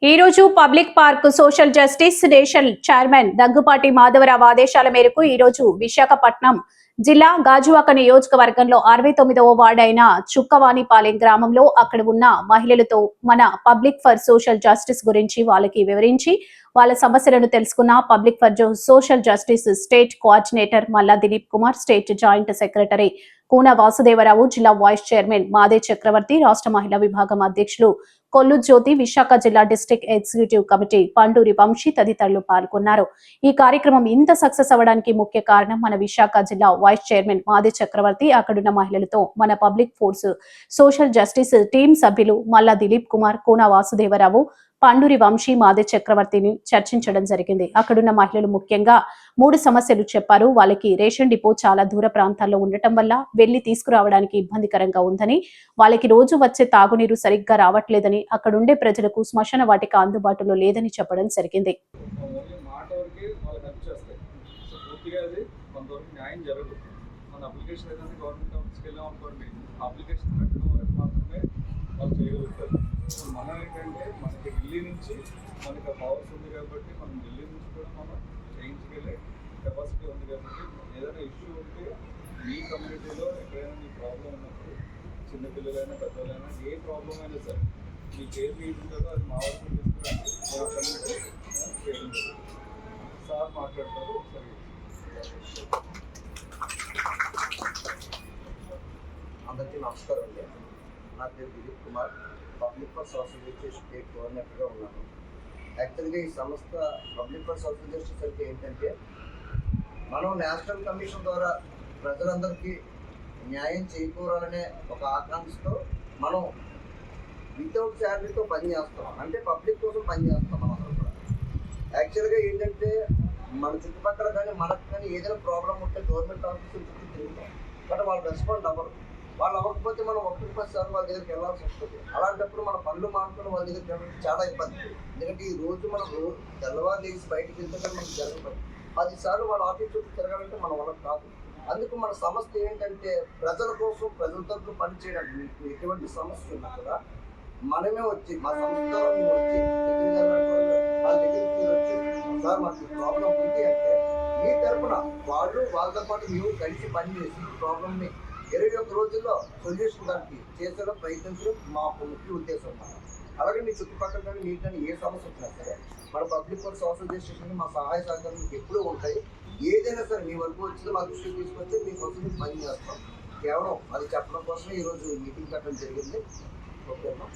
ఈ రోజు public park social justice nation chairman Daggubati Madhavarao ఆదేశాల మేరకు ఈ రోజు విశాఖపట్నం జిల్లా గాజువాక నియోజకవర్గంలో 69వ వార్డు అయిన చుక్కవానిపాలెం గ్రామంలో అక్కడ ఉన్న మహిళలతో మన పబ్లిక్ ఫర్ సోషల్ జస్టిస్ గురించి వాళ్ళకి వివరించి వాళ్ళ సమస్యలను తెలుసుకున్న public for social justice state coordinator మల్లా Dilip Kumar, state joint secretary Koona Vasudevarao, జిల్లా వైస్ చైర్మన్ మాదే చక్రవర్తి, రాష్ట్ర మహిళా విభాగం అధ్యక్షులు కొల్లు జ్యోతి, విశాఖ జిల్లా district executive committee Panduri Vamsi తదితరులు పాల్గొన్నారు. ఈ కార్యక్రమం ఇంత సక్సెస్ అవ్వడానికి ముఖ్య కారణం మన విశాఖ జిల్లా వైస్ చైర్మన్ మాదే చక్రవర్తి, అక్కడున్న మహిళలతో మన public force social justice team సభ్యులు మల్లా దిలీప్ కుమార్, కూన వాసుదేవరావు, పండూరి వంశీ, మాదే చక్రవర్తిని చర్చించడం జరిగింది. అక్కడున్న మహిళలు ముఖ్యంగా 3 సమస్యలు చెప్పారు. వాళ్ళకి రేషన్ డిపో చాలా దూర ప్రాంతాల్లో ఉండటం వల్ల వెళ్లి తీసుకురావడానికి ఇబ్బందికరంగా ఉందని, వాళ్ళకి రోజు వచ్చే తాగునీరు సరిగ్గా రావట్లేదని, అక్కడుండే ప్రజలకు శ్మశాన వాటిక అందుబాటులో లేదని చెప్పడం జరిగింది. మనం ఏంటంటే మనకి ఢిల్లీ నుంచి మనకి పవర్స్ ఉంది కాబట్టి మనం ఢిల్లీ నుంచి కూడా మనం చేయించగలే కెపాసిటీ ఉంది కాబట్టి ఏదైనా ఇష్యూ ఉంటే మీ కమ్యూనిటీలో ఎక్కడైనా మీ ప్రాబ్లం ఉన్నప్పుడు చిన్నపిల్లలైనా పెద్దలైనా ఏ ప్రాబ్లం అయినా సరే మీకు ఏ ఫీజు ఉంటుందో అది మా వరకు తీసుకురండి. సార్ మాట్లాడతారు ఒకసారి. అందరికీ నమస్కారం అండి. నా పేరు Dileep Kumar, public for social justice state కోఆర్డినేటర్గా ఉన్నాను. యాక్చువల్గా ఈ సంస్థ పబ్లిక్ ఫర్ సోషల్ జస్టిస్ అంటే ఏంటంటే, మనం నేషనల్ కమిషన్ ద్వారా ప్రజలందరికీ న్యాయం చేకూరాలనే ఒక ఆకాంక్షతో మనం వితౌట్ శాలరీతో పనిచేస్తాం. అంటే పబ్లిక్ కోసం పనిచేస్తాం మనందరం కూడా. యాక్చువల్గా ఏంటంటే మన చుట్టుపక్కల కానీ మనకు కానీ ఏదైనా ప్రాబ్లం ఉంటే గవర్నమెంట్ ఆఫీసుల చుట్టూ తిరుగుతాం, బట్ వాళ్ళు రెస్పాండ్ అవ్వరు. వాళ్ళు అవ్వకపోతే మనం 1 సార్లు వాళ్ళ దగ్గరికి వెళ్ళాల్సి వస్తుంది. అలాంటప్పుడు మన పనులు మానుకొని వాళ్ళ దగ్గరికి వెళ్ళడం చాలా ఇబ్బంది. ఎందుకంటే ఈ రోజు మనం తెల్లవారు లేచి బయటకు వెళ్తే మనకు జరగదు. 10 సార్లు వాళ్ళ ఆఫీస్ చుట్టూ తిరగాలంటే మన వల్ల కాదు. అందుకు మన సమస్య ఏంటంటే ప్రజల కోసం, ప్రజల తరఫున పనిచేయడానికి మీకు ఎటువంటి సమస్య ఉన్నా కూడా మనమే వచ్చి మా సంస్థలో మేము వచ్చి వాళ్ళ దగ్గరికి వచ్చి సార్ మాకు ప్రాబ్లం ఉంది అంటే మీ తరఫున వాళ్ళు వాళ్ళతో పాటు మేము కలిసి పనిచేసి ప్రాబ్లమ్ని 21 రోజుల్లో సొల్యూషన్ దానికి చేసేలా ప్రయత్నించడం మా ముఖ్య ఉద్దేశం అన్నమాట. అలాగే మీ చుట్టుపక్కల కానీ మీకు కానీ ఏ సమస్య వచ్చినా సరే మన పబ్లిక్ ఫర్ సోషల్ జస్టిస్ మా సహాయ సహకారం మీకు ఎప్పుడూ ఉంటాయి. ఏదైనా సరే మీ వరకు వచ్చింది మా దృష్టికి తీసుకొచ్చి మీకోసం పని చేస్తాం. కేవలం అది చెప్పడం కోసమే ఈరోజు మీటింగ్ పెట్టడం జరిగింది. ఓకేనా?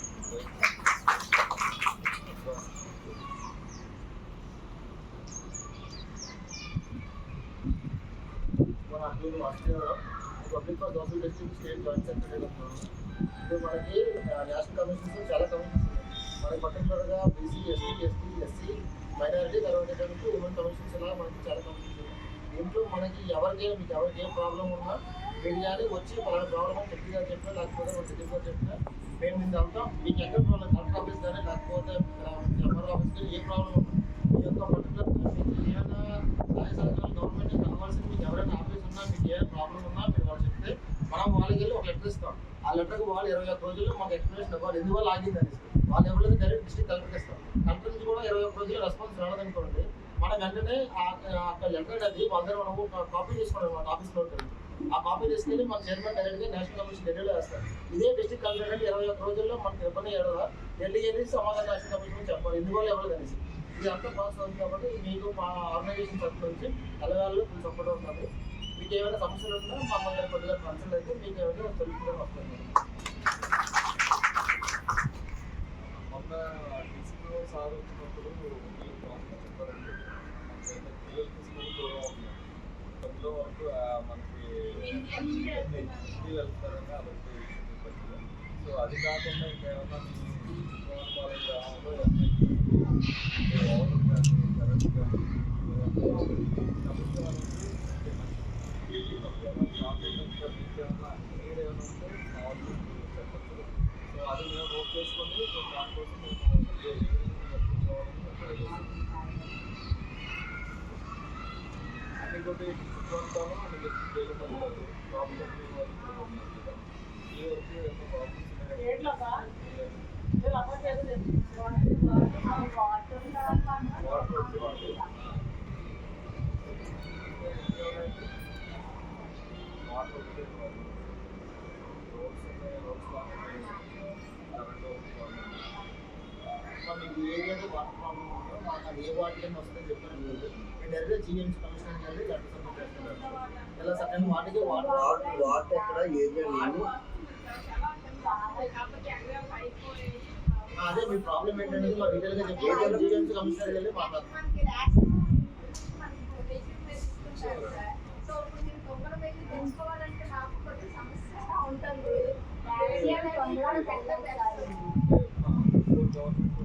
Public for social justice state joint secretary ఉన్నాను. ఇప్పుడు మనకి నేషనల్ కమిషన్స్ చాలా కమిషన్స్ ఉన్నాయి. మనకి పర్టికులర్గా బీసీ, ఎస్సీ, మైనారిటీ, తర్వాత ఉమెన్ కమిషన్స్ ఇలా మనకి చాలా కమిషన్స్ ఉన్నాయి. దీంట్లో మనకి ఎవరికి ఏ ప్రాబ్లం ఉన్నా మీరు కానీ వచ్చి పలానా ప్రాబ్లం అని చెప్పినా లేకపోతే మన దిలీప్ గారు చెప్పినా మేము దీన్ని వెళ్తాం. మీకు ఎక్కడ ప్రాబ్లం కలెక్టర్ ఆఫీస్ కానీ లేకపోతే ఎంఆర్ఓ ఆఫీస్ కానీ ఏ ప్రాబ్లం ఉన్నా మీ యొక్క పర్టికులర్గా మీకు ఏమైనా సహాయ సహకారాలు గవర్నమెంట్ కావాల్సింది, మీకు ఎవరైనా ఆఫీస్ ఉన్నా మీకు ఏ ప్రాబ్లం ఉన్నా మీరు వాళ్ళు చెప్తే మనం వాళ్ళకి వెళ్ళి ఒక లెటర్ ఇస్తాం. ఆ లెటర్కి వాళ్ళు 21 రోజుల్లో మాకు ఎక్స్ప్లెనేషన్ ఇవ్వాలి, ఎందువల్ల ఆగింది అనేసి. వాళ్ళు ఎవరైతే డైరెక్ట్ డిస్ట్రిక్ట్ కలెక్టర్కి ఇస్తాం. కలెక్టర్ నుంచి కూడా 21 రోజుల్లో రెస్పాన్స్ రాలేదనుకోండి, మనం వెంటనే అక్కడ లెటర్ అది వాళ్ళ మనం కాపీ తీసుకోవడం మన ఆఫీస్లో ఉంటుంది. ఆ కాపీ తీసుకెళ్ళి మన చైర్మన్ డైరెక్ట్గా నేషనల్ కమిషన్ ఢిల్లీలో వేస్తారు. ఇదే డిస్ట్రిక్ట్ కలెక్టర్ అంటే 21 రోజుల్లో మనకి ఇబ్బంది ఏడదా ఢిల్లీ వెళ్ళి సమాధానం నేషనల్ కమిషన్ చెప్పాలి, ఎందువల్ల ఎవరు అనేసి. ఇది అంతా ప్రాసెస్ అవుతుంది కాబట్టి మీకు మా ఆర్గనైజేషన్ తరఫు నుంచి తెలంగాణలో ఫుల్ సపోర్ట్ ఉంటుంది. మీకు ఏమైనా సమస్యలు ఉన్నా మమ్మల్ని కొద్దిగా కన్సల్ట్ అయితే మీకు ఏమైనా సొల్యూషన్ వస్తుంది. మొన్న డిస్కో సార్ వచ్చినప్పుడు చెప్పారండి, పిల్లలకి స్కూల్ దూరం అవుతుంది, అందులో వరకు మనకి వెళ్తారని అదొక ఇష్యూ. సో అది కాకుండా ఇంకేమన్నా మీ గ్రామంలో అది మేము నోట్ చేసుకొని దానికోసం ఇంకోటి చుట్టుపక్కల ప్రాబ్లమ్ ఈ వరకు ప్రాబ్లమ్స్ వాటర్ వచ్చి వాటర్ ఒకటే ప్రాబ్లం. రోడ్స్ ఉన్నాయి, రోడ్స్ బాగున్నాయి, కరెంట్ ప్రాబ్లం. మీకు ఏరియాలో వాటర్ ప్రాబ్లమ్ ఉందో మాకు అది ఏ వాటికైనా వస్తుందని చెప్పాను మీరు డైరెక్ట్గా జీఎంసీ కమిషనర్కి వెళ్ళి లెటర్ సబ్మిట్ చేస్తున్నారు. ఇలా సర్టెన్ వాటికి వాటర్ వాటర్ ఎక్కడ ఏరియా నేను అదే మీ ప్రాబ్లం ఏంటనేది మా డీటెయిల్గా చెప్పి జీఎంసీ కమిషనర్కి వెళ్ళి మాట్లాడతాం. గవర్నమెంట్